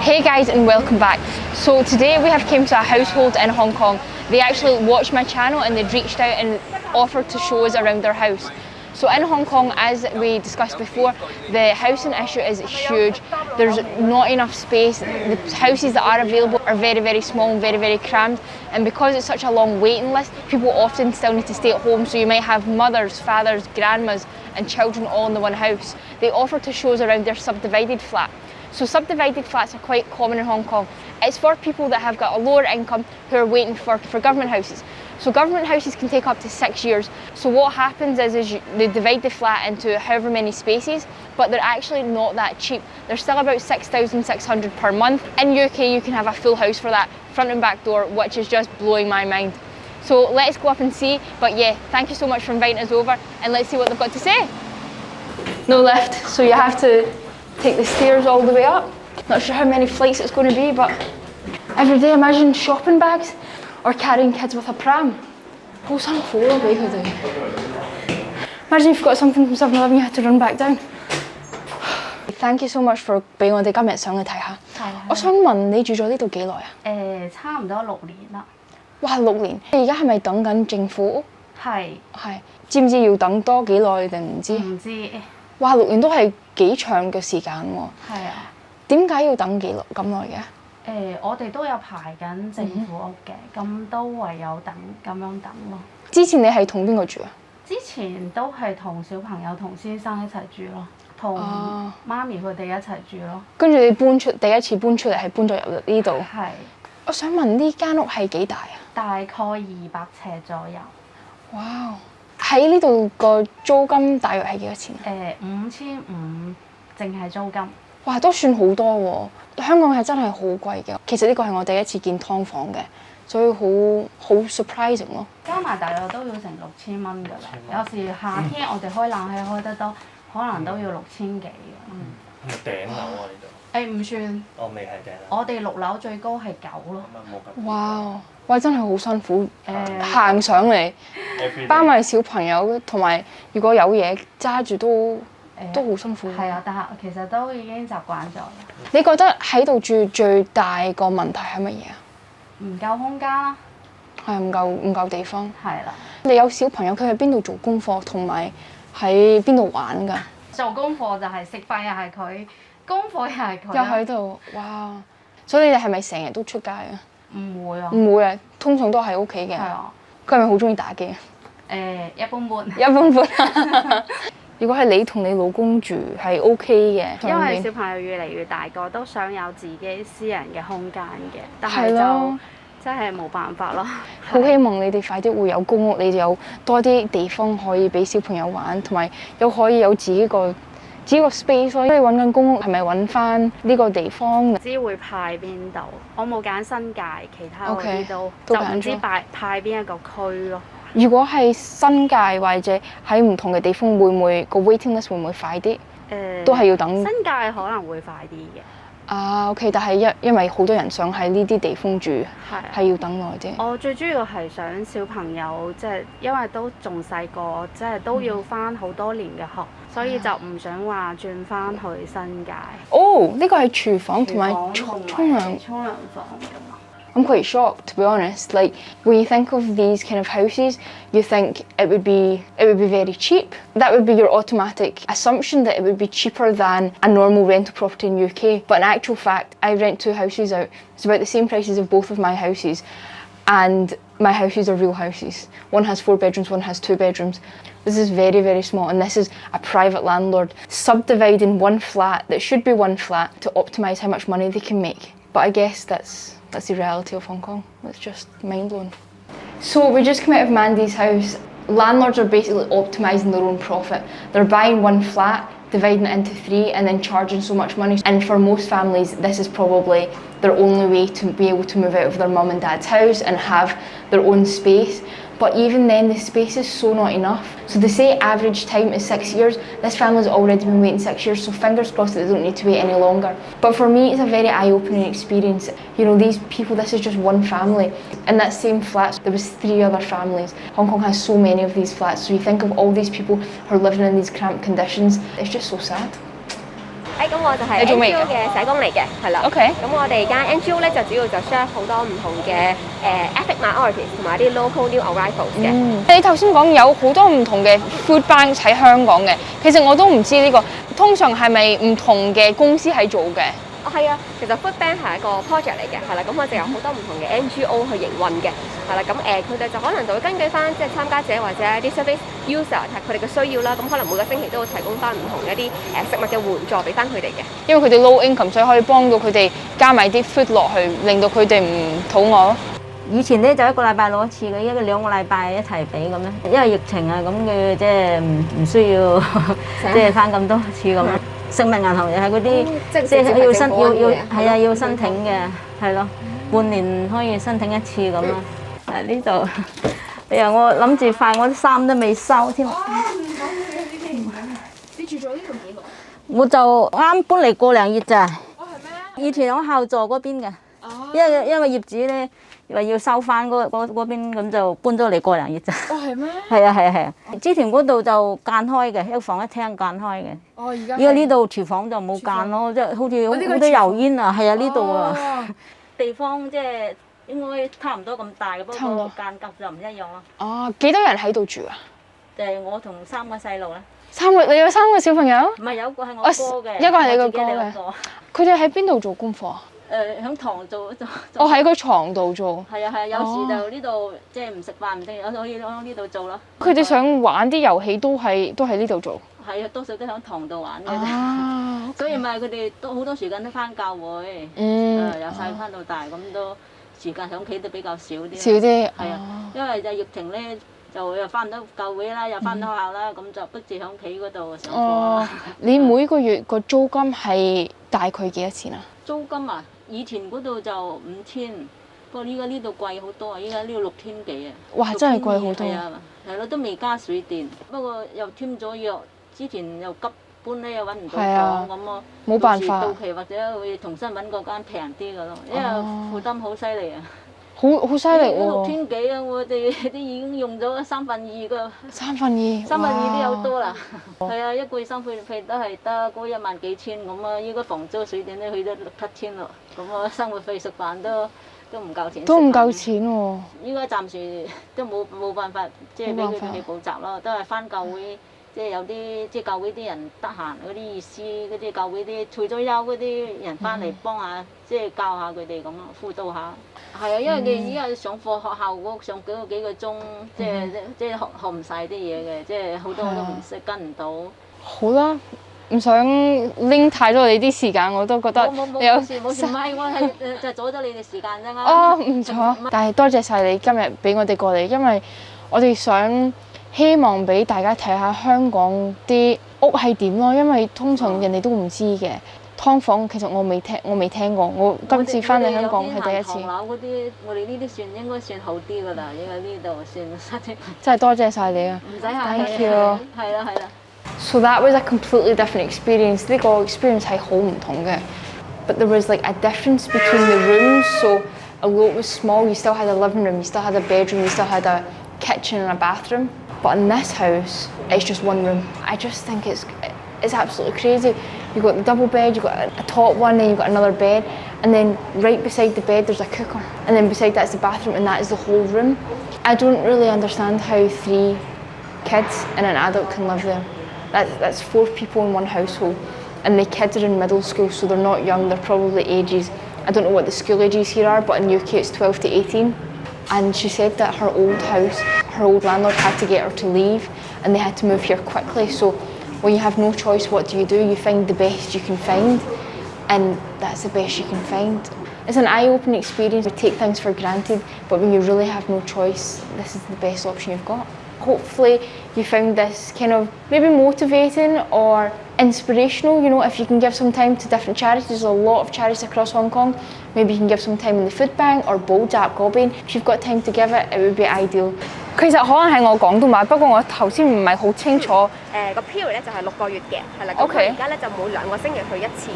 Hey guys, and welcome back. So today we have came to a household in Hong Kong. They actually watched my channel and they'd reached out and offered to show us around their house. So in Hong Kong, as we discussed before, the housing issue is huge. There's not enough space. The houses that are available are very, very small and very, very crammed. And because it's such a long waiting list, people often still need to stay at home. So you might have mothers, fathers, grandmas and children all in the one house. They offer to show us around their subdivided flat. So subdivided flats are quite common in Hong Kong. It's for people that have got a lower income who are waiting for government houses. So government houses can take up to 6 years. So what happens is they divide the flat into however many spaces, but they're actually not that cheap. They're still about 6,600 per month. In UK, you can have a full house for that, front and back door, which is just blowing my mind. So let's go up and see. But yeah, thank you so much for inviting us over, and let's see what they've got to say. No lift, so you have to take the stairs all the way up. Not sure how many flights it's going to be, but every day imagine shopping bags or carrying kids with a pram. Imagine if you've got something from 7-Eleven, you had to run back down. Thank you so much for 俾我哋今日上去睇下。我想問你住咗呢度幾耐啊？差唔多6年啦。哇，6年！你而家係咪等緊政府屋？係。知唔知要等多幾耐定唔知？唔知。哇，6年都係幾長嘅時間喎。係啊。點解要等咁耐嘅？我哋都有排緊政府屋嘅，咁都唯有咁樣等咯。之前你係同邊個住啊？之前都係同小朋友同先生一齊住咯，同媽咪佢哋一齊住咯。跟住你第一次搬出嚟係搬咗入呢度。係。我想問呢間屋係幾大啊？大概200尺左右。哇！喺呢度個租金大約係幾多錢？5500，淨係租金。哇，都算好多喎！香港係真係好貴嘅。其實呢個係我第一次見劏房嘅，所以好 surprising 咯。加埋大約都要成6000蚊㗎啦。有時夏天我哋開冷氣開得多，可能都要6000幾嘅。係咪頂樓啊？呢度？唔算。我未係頂樓。我哋6樓最高係9咯。哇，真係好辛苦。行上嚟，包埋小朋友，同埋如果有嘢揸住都好辛苦。係啊，但係其實都已經習慣咗。你覺得喺度住最大個問題係乜嘢啊？唔夠空間啦。係唔夠地方。係啦。你有小朋友，佢喺邊度做功課，同埋喺邊度玩㗎？做功課就係食飯又係佢，功課又係佢。又喺度，哇！所以你哋係咪成日都出街啊？唔會啊。唔會啊，通常都喺屋企嘅。係啊。佢係咪好中意打機啊？一般般。一般般。如果係你同你老公住係 OK 嘅，因為小朋友越嚟越大個，都想有自己私人嘅空間嘅，但係就真係冇辦法咯。好希望你哋快啲會有公屋，你哋有多啲地方可以俾小朋友玩，同埋又可以有自己個 space 咯。你揾緊公屋係咪揾翻呢個地方？唔知會派邊度？我冇揀新界，其他嗰啲就唔知派邊一個區咯。如果係新界或者喺唔同嘅地方，會唔會個 waiting list 會唔會快啲？都係要等。新界可能會快啲嘅。OK， 但係因為好多人想喺呢啲地方住，係要等耐啲。我最主要係想小朋友即係因為都仲細個，即係都要翻好多年嘅學，所以就唔想話轉翻去新界。哦，呢個係廚房同埋沖涼房。I'm quite shocked, to be honest. Like when you think of these kind of houses, you think it would be very cheap. That would be your automatic assumption that it would be cheaper than a normal rental property in UK. But in actual fact, I rent 2 houses out. It's about the same prices of both of my houses, and my houses are real houses. One has 4 bedrooms, one has 2 bedrooms. This is very, very small, and this is a private landlord subdividing one flat that should be one flat to optimise how much money they can make. But I guess that's the reality of Hong Kong. It's just mind-blowing. So we just come out of Mandy's house. Landlords are basically optimising their own profit. They're buying one flat, dividing it into 3 and then charging so much money. And for most families, this is probably their only way to be able to move out of their mum and dad's house and have their own space. But even then, the space is so not enough. So they say average time is 6 years. This family's already been waiting 6 years, so fingers crossed that they don't need to wait any longer. But for me, it's a very eye-opening experience. You know, these people, this is just one family. In that same flat, there was 3 other families. Hong Kong has so many of these flats, so you think of all these people who are living in these cramped conditions. It's just so sad. 咁我就係 NGO 嘅社工嚟嘅，係啦。OK。咁我哋間 NGO 咧就主要就 serve 好多唔同嘅ethnic minorities 同埋啲 local new arrivals 嘅。你頭先講有好多唔同嘅 food bank 喺香港嘅，其實我都唔知呢個，通常係咪唔同嘅公司喺做嘅？係啊，其實 food bank 係一個 project 嚟嘅，係啦，咁我哋有好多唔同嘅 NGO 去營運嘅，係啦，咁佢哋就可能就會根據翻即係參加者或者啲 service user 係佢哋嘅需要啦，咁可能每個星期都會提供翻唔同嘅一啲食物嘅援助俾翻佢哋嘅。因為佢哋 low income，所以可以幫到佢哋加埋啲 food 落去，令到佢哋唔肚餓咯。以前咧就1個禮拜攞一次嘅，一個2個禮拜一齊俾咁樣，因為疫情啊，咁佢即係唔需要即係翻咁多次咁樣。食物銀行又係嗰啲，即係要申請嘅，係咯，半年可以申請一次咁咯。呢度，我諗住快，我啲衫都未收添。你住咗呢度幾耐？我就啱搬嚟個零月咋。係咩？以前喺後座嗰邊嘅，因為業主咧話要收翻嗰邊，咁就搬咗嚟個零月咋。係咩？係啊。之前嗰度就間開嘅，一房一廳間開嘅。而家呢度廚房就冇間咯，即係好似好多油煙啊！係啊，呢度啊，地方即係應該差唔多咁大嘅，不過間隔就唔一樣咯。哦，幾多人喺度住啊？就係我同3個細路啦。你有3個小朋友？唔係，有一個係我哥嘅，一個係你個哥嘅。佢哋喺邊度做功課？喺堂做。我喺個床度做。係啊，有時就呢度即係唔食飯唔食，有時可以喺呢度做咯。佢哋想玩啲遊戲都喺呢度做。係啊，多數都喺堂度玩嘅啫。所以咪佢哋都好多時間都翻教會。由細翻到大咁都時間喺屋企都比較少啲。少啲。係啊，因為就疫情咧，就又翻唔到教會啦，又翻唔到學校啦，咁就逼住喺屋企嗰度上課。你每個月個租金係大概幾多錢啊？租金啊，以前嗰度就5000，不過依家呢度貴好多啊！依家呢度6000幾啊。哇！真係貴好多。係咯，都未加水電，不過又添咗藥。之前又急搬咧，又揾唔到房咁啊，冇辦法。到期或者會重新揾個間平啲嘅咯，因為負擔好犀利啊！好犀利喎！6000幾啊，我哋啲已經用咗2/3個。2/3。2/3都有多啦。係啊，一個月生活費都係得嗰1萬幾千咁啊，依家房租水電都去咗6、7千咯，咁啊生活費食飯都唔夠錢。都唔夠錢喎！依家暫時都冇辦法，即係俾佢哋去補習咯，都係翻教會。即係有啲即係教會啲人得閒嗰啲意思，嗰啲教會啲退咗休嗰啲人翻嚟幫下，即係教下佢哋咁咯，輔導下。係啊，因為佢依家上課學校嗰上幾個鐘，即係學唔晒啲嘢嘅，即係好多我都唔識跟唔到。好啦，唔想拎太多你啲時間，我都覺得冇事，唔係我係就阻咗你哋時間啫嘛。哦，唔錯，但係多謝晒你今日俾我哋過嚟，因為我哋希望俾大家睇下香港啲屋係點咯，因為通常人哋都唔知嘅。劏房其實我未聽過，我今次翻嚟香港係第一次。唐樓嗰啲，我哋呢啲應該算好啲㗎啦，因為呢度算真係多謝晒你啊！唔使客氣。 Thank you。係啦。So that was a completely different experience. 呢個 experience 係好唔同嘅。But there was like a difference between the rooms. So although it was small, you still had a living room, you still had a bedroom, you still had a kitchen and a bathroom. But in this house, it's just one room. I just think it's absolutely crazy. You've got the double bed, you've got a top one, then you've got another bed, and then right beside the bed there's a cooker, and then beside that's the bathroom, and that is the whole room. I don't really understand how 3 kids and an adult can live there. That's 4 people in one household, and the kids are in middle school, so they're not young, they're probably ages. I don't know what the school ages here are, but in UK it's 12 to 18. And she said that her old house, her old landlord had to get her to leave, and they had to move here quickly. So when you have no choice, what do? You find the best you can find, and that's the best you can find. It's an eye-opening experience. We take things for granted, but when you really have no choice, this is the best option you've got. Hopefully you found this kind of maybe motivating or inspirational. You know, if you can give some time to different charities, there's a lot of charities across Hong Kong. Maybe you can give some time in the food bank or hk.gov. If you've got time to give it, it would be ideal. 其實可能係我廣東話，不過我頭先唔係好清楚。個 period 咧就係6個月嘅，係啦。咁佢而家咧就每2個星期去1次。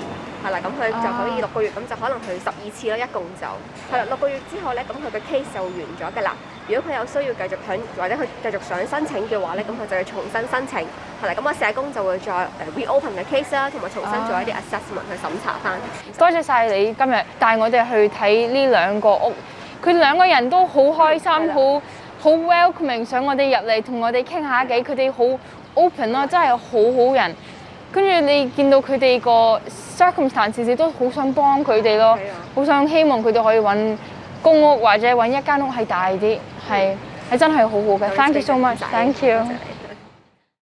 係啦，咁佢就可以6個月，咁就可能去12次咯，一共就係啦。6個月之後咧，咁佢嘅 case 就完咗㗎啦。如果佢有需要繼續想或者佢繼續想申請嘅話咧，咁佢就要重新申請，係啦。咁個社工就會再reopen 嘅 case 啦，同埋重新做一啲 assessment 去審查翻。多謝晒你今日帶我哋去睇呢兩個屋，佢兩個人都好開心，好 welcoming， 想我哋入嚟同我哋傾下偈，佢哋好 open 咯，真係好好人。跟住你見到佢哋個 circumstances 都好想幫佢哋咯，好想希望佢哋可以揾公屋或者揾一間屋係大啲，係真係好好嘅。Thank you so much，Thank you。